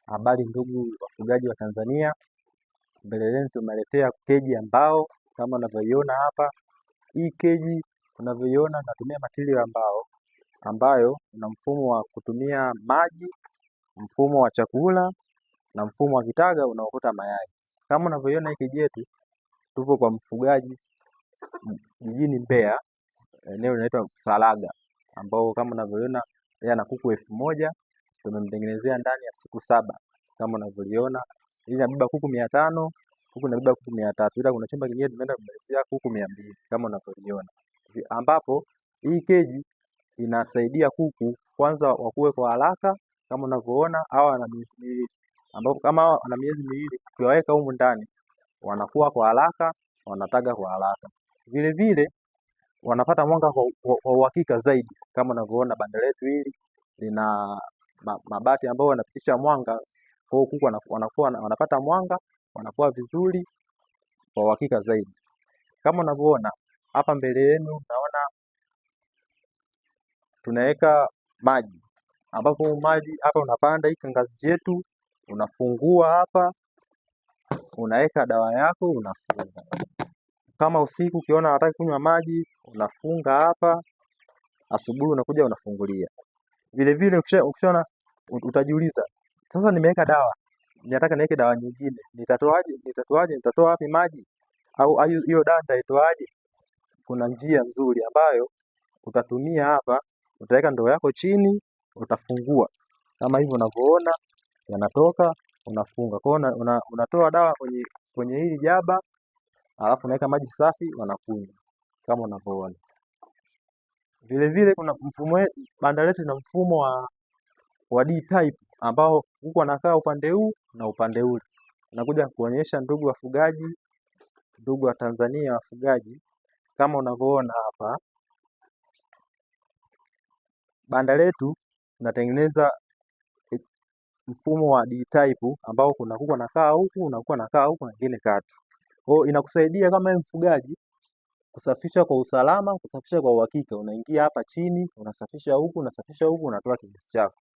Habari ndugu wafugaji wa Tanzania, mbele yenu tumeletea keji ya mbao kama unavyoiona hapa. Hii keji unavyoiona natumia material ya mbao ambayo ina mfumo wa kutumia maji, mfumo wa chakula na mfumo wa kitaga unaokota mayai. Kama unavyoiona hii keji yetu, tupo kwa mfugaji jijini Mbeya, eneo linaloitwa Saraga, ambao kama unavyoiona yeye ana kuku 1000 tumemtengenezea ndani ya siku 7. Kama unavyoiona hii inabeba kuku 500, kuku inabeba kuku 300, ila kuna chumba kingine tumeenda kumalizia kuku 200 kama unavyoiona. Ambapo hii keji inasaidia kuku kwanza wakue kwa haraka kama unavyoona, hawa wana miezi miwili, ambapo kama hawa wana miezi miwili ukiwaweka humu ndani wanakuwa kwa haraka, wanataga kwa haraka. Vile vile wanapata mwanga kwa uhakika zaidi. Kama unavyoona banda letu hili lina mabati ambayo yanapitisha mwanga, kwa hiyo kuku wanakuwa wanapata mwanga, wanakuwa vizuri kwa uhakika zaidi. Kama unavyoona hapa mbele yenu, naona tunaweka maji, ambapo maji hapa unapanda hii ngazi yetu, unafungua hapa, unaweka dawa yako, unafunga. Kama usiku ukiona unataka kunywa maji, unafunga hapa, asubuhi unakuja unafungulia. Vile vile ukishaona utajiuliza, sasa nimeweka dawa, nataka niweke dawa nyingine, nitatoaje? Nitatoa wapi maji? Au hiyo dawa nitaitoaje? Kuna njia nzuri ambayo utatumia hapa, utaweka ndoo yako chini, utafungua kama hivyo unavyoona yanatoka, unafunga. Kwa hiyo unatoa dawa kwenye hili jaba, alafu unaweka maji safi, wanakunywa kama unavyoona. Vile vile kuna mfumo, banda letu na mfumo wa D type ambao huko anakaa upande huu na upande ule. Nakuja kuonyesha ndugu wafugaji, ndugu wa Tanzania wafugaji, kama unavyoona hapa banda letu tunatengeneza mfumo wa D type ambao kuna kuku anakaa huku na kuku anakaa huku na nyingine kati. Kwa hiyo inakusaidia kama wewe mfugaji kusafisha kwa usalama, kusafisha kwa uhakika. Unaingia hapa chini, unasafisha huku, unatoa kinyesi chako.